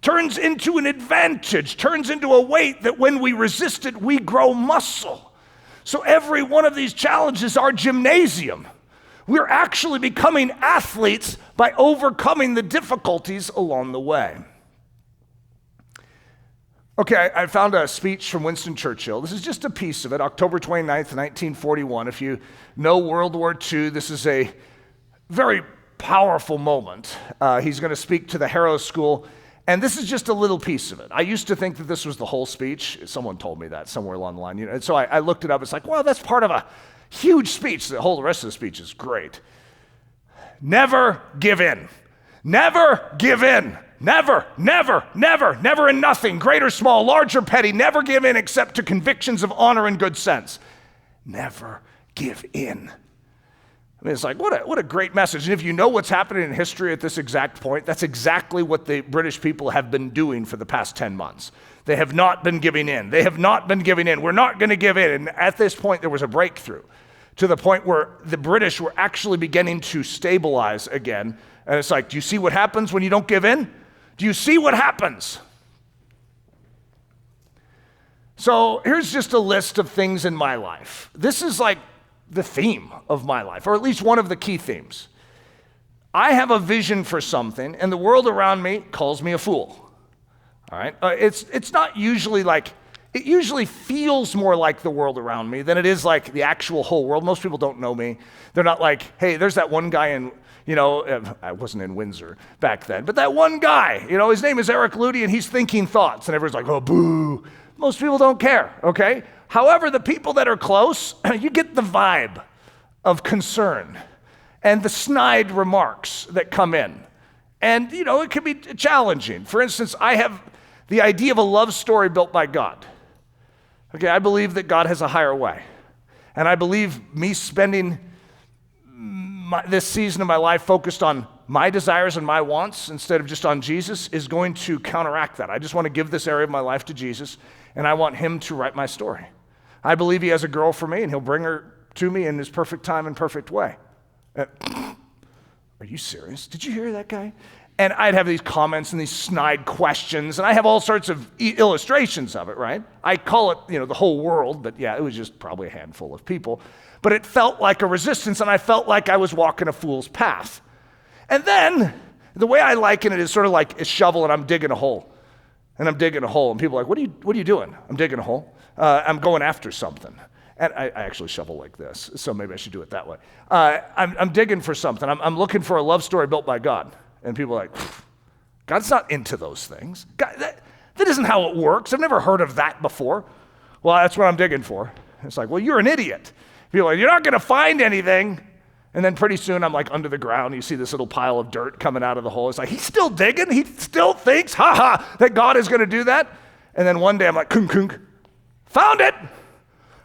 turns into an advantage, turns into a weight that when we resist it, we grow muscle. So every one of these challenges is our gymnasium. We're actually becoming athletes by overcoming the difficulties along the way. Okay, I found a speech from Winston Churchill. This is just a piece of it, October 29th, 1941. If you know World War II, this is a very powerful moment. He's going to speak to the Harrow School, and this is just a little piece of it. I used to think that this was the whole speech. Someone told me that somewhere along the line. And so I looked it up. It's like, well, that's part of a huge speech. The whole rest of the speech is great. Never give in. Never give in. Never, never, never, never and nothing, great or small, large or petty, never give in except to convictions of honor and good sense. Never give in. I mean, it's like, what a great message. And if you know what's happening in history at this exact point, that's exactly what the British people have been doing for the past 10 months. They have not been giving in. They have not been giving in. We're not going to give in. And at this point, there was a breakthrough to the point where the British were actually beginning to stabilize again. And it's like, do you see what happens when you don't give in? Do you see what happens? So here's just a list of things in my life. This is like the theme of my life, or at least one of the key themes. I have a vision for something, and the world around me calls me a fool. All right? It's not usually like, it usually feels more like the world around me than it is like the actual whole world. Most people don't know me. They're not like, hey, there's that one guy in, I wasn't in Windsor back then, but that one guy, his name is Eric Ludy, and he's thinking thoughts, and everyone's like, oh, boo. Most people don't care, okay? However, the people that are close, you get the vibe of concern and the snide remarks that come in. And, it can be challenging. For instance, I have the idea of a love story built by God. Okay, I believe that God has a higher way. And I believe me spending this season of my life focused on my desires and my wants instead of just on Jesus is going to counteract that. I just want to give this area of my life to Jesus, and I want him to write my story. I believe he has a girl for me, and he'll bring her to me in his perfect time and perfect way. Are you serious? Did you hear that guy? And I'd have these comments and these snide questions, and I have all sorts of illustrations of it, right? I call it, the whole world, but yeah, it was just probably a handful of people. But it felt like a resistance, and I felt like I was walking a fool's path. And then, the way I liken it is sort of like a shovel, and I'm digging a hole. And I'm digging a hole, and people are like, what are you doing? I'm digging a hole. I'm going after something. And I actually shovel like this, so maybe I should do it that way. I'm digging for something. I'm looking for a love story built by God. And people are like, God's not into those things. God, that isn't how it works. I've never heard of that before. Well, that's what I'm digging for. It's like, well, you're an idiot. People are like, you're not going to find anything. And then pretty soon I'm like under the ground. You see this little pile of dirt coming out of the hole. It's like, he's still digging. He still thinks, that God is going to do that. And then one day I'm like, kunk, found it.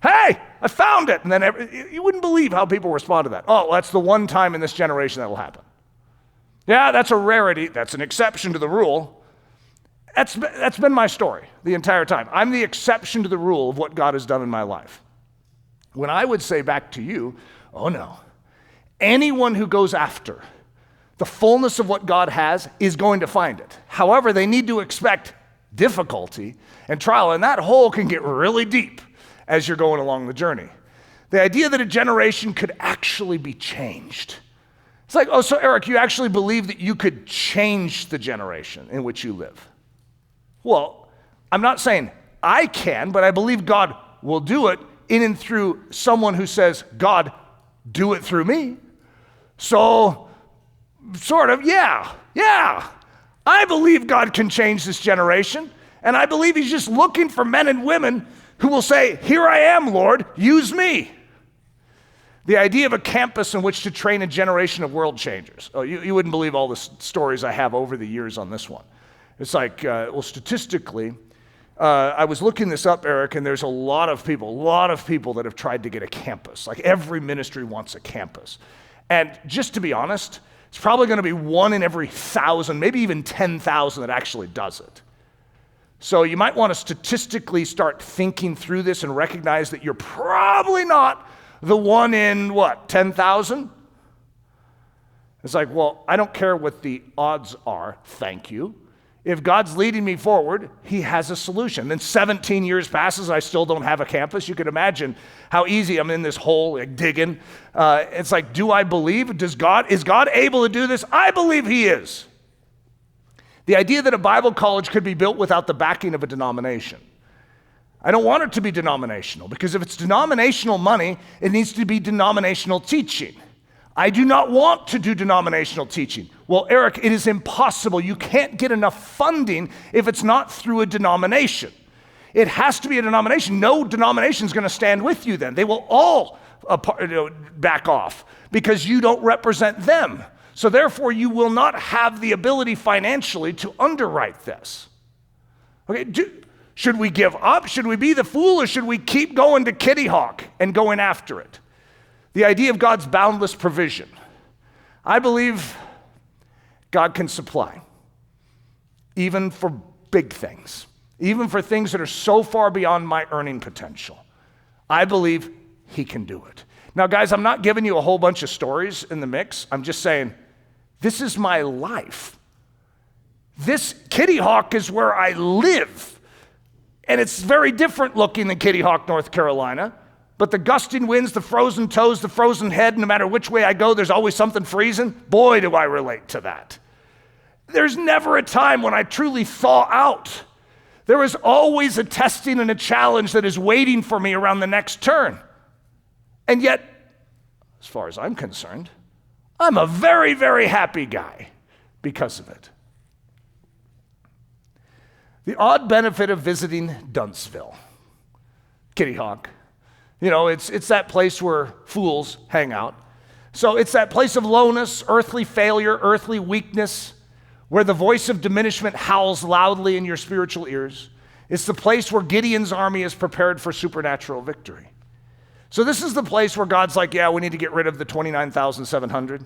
Hey, I found it. And then you wouldn't believe how people respond to that. Oh, that's the one time in this generation that will happen. Yeah, that's a rarity. That's an exception to the rule. That's been my story the entire time. I'm the exception to the rule of what God has done in my life. When I would say back to you, oh no, anyone who goes after the fullness of what God has is going to find it. However, they need to expect difficulty and trial, and that hole can get really deep as you're going along the journey. The idea that a generation could actually be changed, It's like, oh, so Eric, you actually believe that you could change the generation in which you live? Well, I'm not saying I can, but I believe God will do it in and through someone who says, God, do it through me. So, sort of, yeah. I believe God can change this generation, and I believe he's just looking for men and women who will say, here I am, Lord, use me. The idea of a campus in which to train a generation of world changers. Oh, you wouldn't believe all the stories I have over the years on this one. It's like, well, statistically, I was looking this up, Eric, and there's a lot of people that have tried to get a campus. Like every ministry wants a campus. And just to be honest, it's probably going to be 1 in every 1,000, maybe even 10,000 that actually does it. So you might want to statistically start thinking through this and recognize that you're probably not the 1 in, 10,000? It's like, well, I don't care what the odds are, thank you. If God's leading me forward, he has a solution. Then 17 years passes, I still don't have a campus. You can imagine how easy I'm in this hole, like digging. It's like, do I believe? Is God able to do this? I believe he is. The idea that a Bible college could be built without the backing of a denomination. I don't want it to be denominational, because if it's denominational money, it needs to be denominational teaching. I do not want to do denominational teaching. Well, Eric, it is impossible. You can't get enough funding if it's not through a denomination. It has to be a denomination. No denomination is going to stand with you then. They will all back off because you don't represent them. So therefore, you will not have the ability financially to underwrite this. Okay, should we give up? Should we be the fool, or should we keep going to Kitty Hawk and going after it? The idea of God's boundless provision. I believe God can supply, even for big things, even for things that are so far beyond my earning potential. I believe he can do it. Now, guys, I'm not giving you a whole bunch of stories in the mix. I'm just saying, this is my life. This Kitty Hawk is where I live. And it's very different looking than Kitty Hawk, North Carolina. But the gusting winds, the frozen toes, the frozen head, no matter which way I go, there's always something freezing. Boy, do I relate to that. There's never a time when I truly thaw out. There is always a testing and a challenge that is waiting for me around the next turn. And yet, as far as I'm concerned, I'm a very, very happy guy because of it. The odd benefit of visiting Dunceville, Kitty Hawk. You know, it's that place where fools hang out. So it's that place of lowness, earthly failure, earthly weakness, where the voice of diminishment howls loudly in your spiritual ears. It's the place where Gideon's army is prepared for supernatural victory. So this is the place where God's like, yeah, we need to get rid of the 29,700.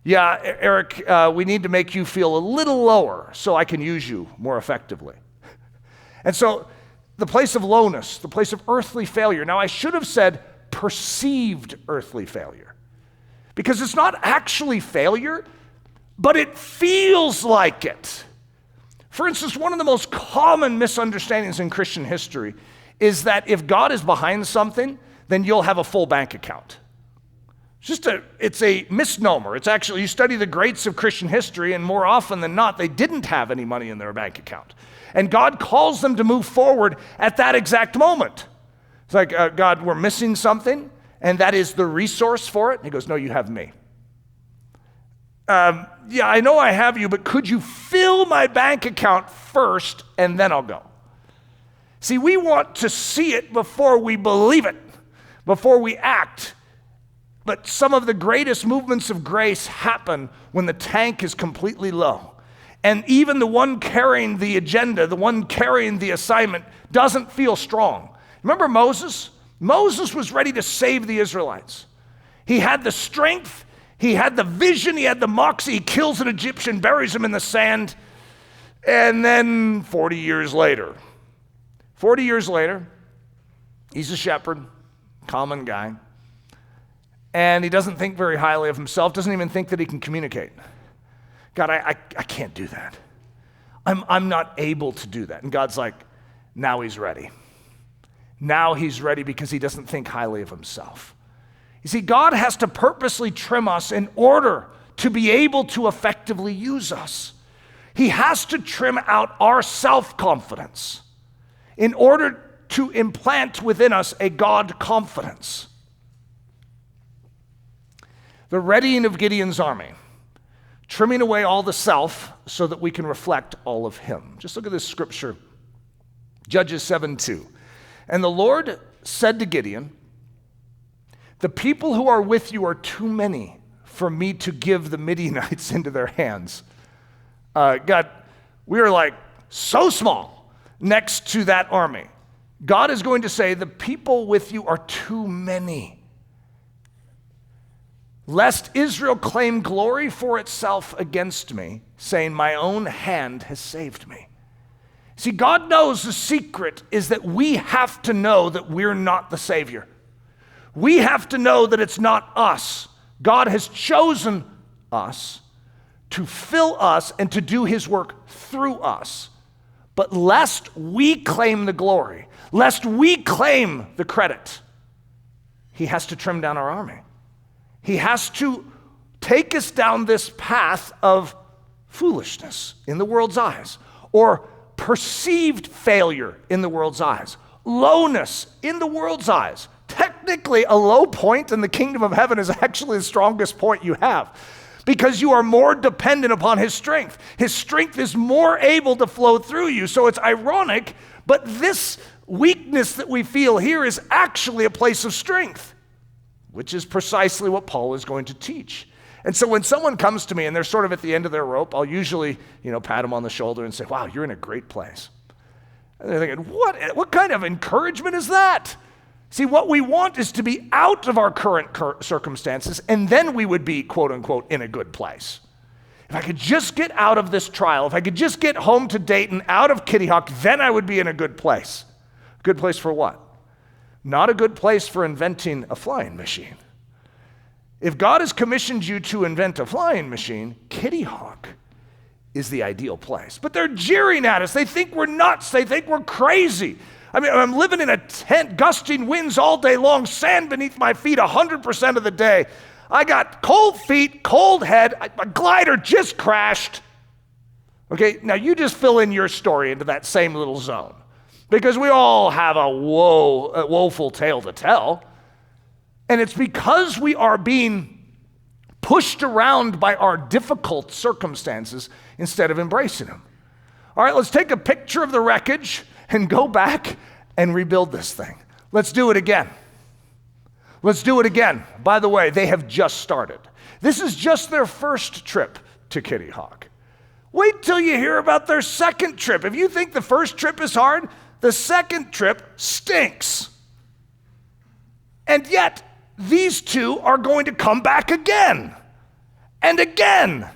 Yeah, Eric, we need to make you feel a little lower so I can use you more effectively. And so the place of lowness, the place of earthly failure. Now, I should have said perceived earthly failure, because it's not actually failure, but it feels like it. For instance, one of the most common misunderstandings in Christian history is that if God is behind something, then you'll have a full bank account. It's a misnomer. It's actually, you study the greats of Christian history, and more often than not, they didn't have any money in their bank account. And God calls them to move forward at that exact moment. It's like, God, we're missing something, and that is the resource for it. And he goes, no, you have me. Yeah, I know I have you, but could you fill my bank account first, and then I'll go? See, we want to see it before we believe it, before we act. But some of the greatest movements of grace happen when the tank is completely low. And even the one carrying the agenda, the one carrying the assignment, doesn't feel strong. Remember Moses? Moses was ready to save the Israelites. He had the strength, he had the vision, he had the moxie. He kills an Egyptian, buries him in the sand. And then 40 years later, he's a shepherd, common guy. And he doesn't think very highly of himself, doesn't even think that he can communicate. God, I can't do that. I'm not able to do that. And God's like, now he's ready. Now he's ready because he doesn't think highly of himself. You see, God has to purposely trim us in order to be able to effectively use us. He has to trim out our self-confidence in order to implant within us a God confidence. The readying of Gideon's army, trimming away all the self so that we can reflect all of him. Just look at this scripture, Judges 7:2. And the Lord said to Gideon, the people who are with you are too many for me to give the Midianites into their hands. God, we are like so small next to that army. God is going to say, the people with you are too many. Lest Israel claim glory for itself against me, saying, my own hand has saved me. See, God knows the secret is that we have to know that we're not the Savior. We have to know that it's not us. God has chosen us to fill us and to do his work through us. But lest we claim the glory, lest we claim the credit, he has to trim down our army. He has to take us down this path of foolishness in the world's eyes, or perceived failure in the world's eyes, lowness in the world's eyes. Technically, a low point in the kingdom of heaven is actually the strongest point you have, because you are more dependent upon his strength. His strength is more able to flow through you. So it's ironic, but this weakness that we feel here is actually a place of strength, which is precisely what Paul is going to teach. And so when someone comes to me and they're sort of at the end of their rope, I'll usually, pat them on the shoulder and say, wow, you're in a great place. And they're thinking, what kind of encouragement is that? See, what we want is to be out of our current circumstances, and then we would be, quote unquote, in a good place. If I could just get out of this trial, if I could just get home to Dayton, out of Kitty Hawk, then I would be in a good place. Good place for what? Not a good place for inventing a flying machine. If God has commissioned you to invent a flying machine, Kitty Hawk is the ideal place. But they're jeering at us. They think we're nuts. They think we're crazy. I'm living in a tent, gusting winds all day long, sand beneath my feet 100% of the day. I got cold feet, cold head, my glider just crashed. Okay, now you just fill in your story into that same little zone, because we all have a woeful tale to tell. And it's because we are being pushed around by our difficult circumstances instead of embracing them. All right, let's take a picture of the wreckage and go back and rebuild this thing. Let's do it again. Let's do it again. By the way, they have just started. This is just their first trip to Kitty Hawk. Wait till you hear about their second trip. If you think the first trip is hard, the second trip stinks. And yet, these two are going to come back again and again.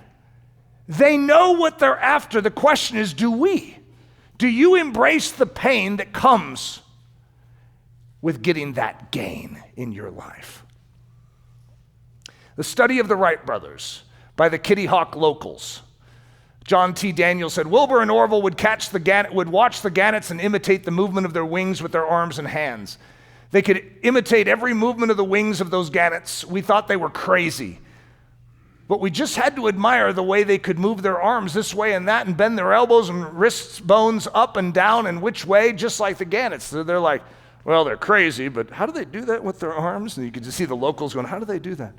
They know what they're after. The question is, do we? Do you embrace the pain that comes with getting that gain in your life? The study of the Wright brothers by the Kitty Hawk locals. John T. Daniels said, Wilbur and Orville would watch the gannets and imitate the movement of their wings with their arms and hands. They could imitate every movement of the wings of those gannets. We thought they were crazy. But we just had to admire the way they could move their arms this way and that and bend their elbows and wrists bones up and down and which way, just like the gannets. They're like, well, they're crazy, but how do they do that with their arms? And you could just see the locals going, how do they do that?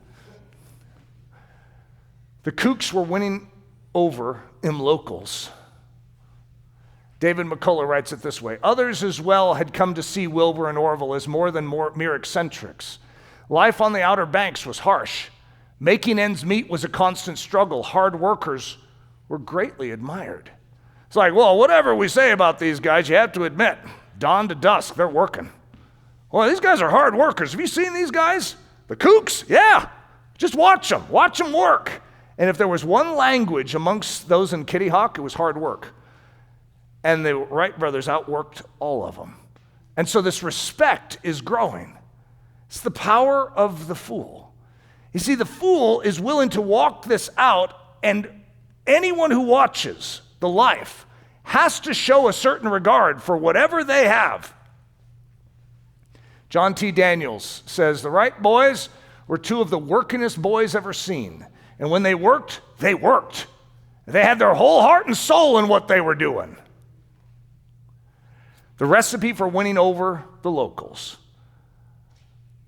The kooks were winning over them locals. David McCullough writes it this way: others as well had come to see Wilbur and Orville as more than mere eccentrics. Life on the Outer Banks was harsh. Making ends meet was a constant struggle. Hard workers were greatly admired. It's like, well, whatever we say about these guys, you have to admit, dawn to dusk, they're working. Well, these guys are hard workers. Have you seen these guys? The kooks? Yeah. Just watch them work. And if there was one language amongst those in Kitty Hawk, it was hard work. And the Wright brothers outworked all of them. And so this respect is growing. It's the power of the fool. You see, the fool is willing to walk this out, and anyone who watches the life has to show a certain regard for whatever they have. John T. Daniels says, the Wright boys were two of the workingest boys ever seen. And when they worked, they worked. They had their whole heart and soul in what they were doing. The recipe for winning over the locals.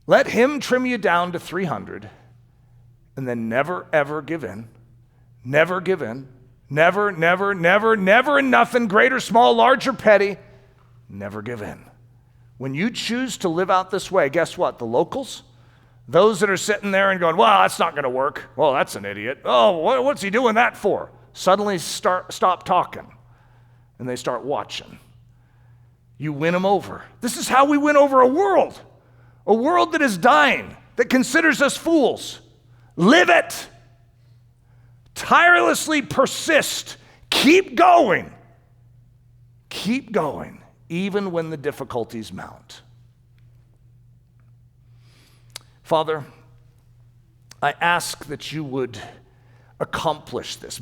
Let him trim you down to 300 and then never, ever give in. Never give in. Never, never, never, never in nothing, great or small, large or petty. Never give in. When you choose to live out this way, guess what? The locals, those that are sitting there and going, well, that's not going to work. Well, that's an idiot. Oh, what's he doing that for? Suddenly stop talking, and they start watching. You win them over. This is how we win over a world that is dying, that considers us fools. Live it. Tirelessly persist. Keep going. Keep going, even when the difficulties mount. Father, I ask that you would accomplish this,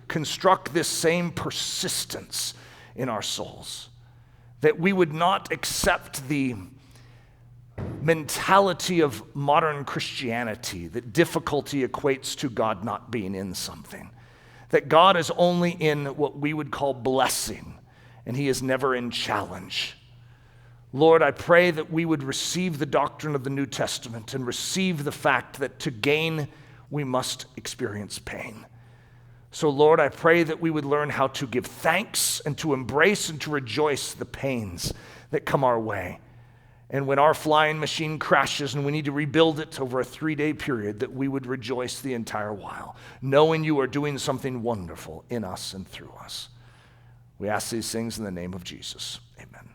construct this same persistence in our souls, that we would not accept the mentality of modern Christianity, that difficulty equates to God not being in something, that God is only in what we would call blessing, and he is never in challenge. Lord, I pray that we would receive the doctrine of the New Testament and receive the fact that to gain, we must experience pain. So, Lord, I pray that we would learn how to give thanks and to embrace and to rejoice the pains that come our way. And when our flying machine crashes and we need to rebuild it over a 3-day period, that we would rejoice the entire while, knowing you are doing something wonderful in us and through us. We ask these things in the name of Jesus. Amen.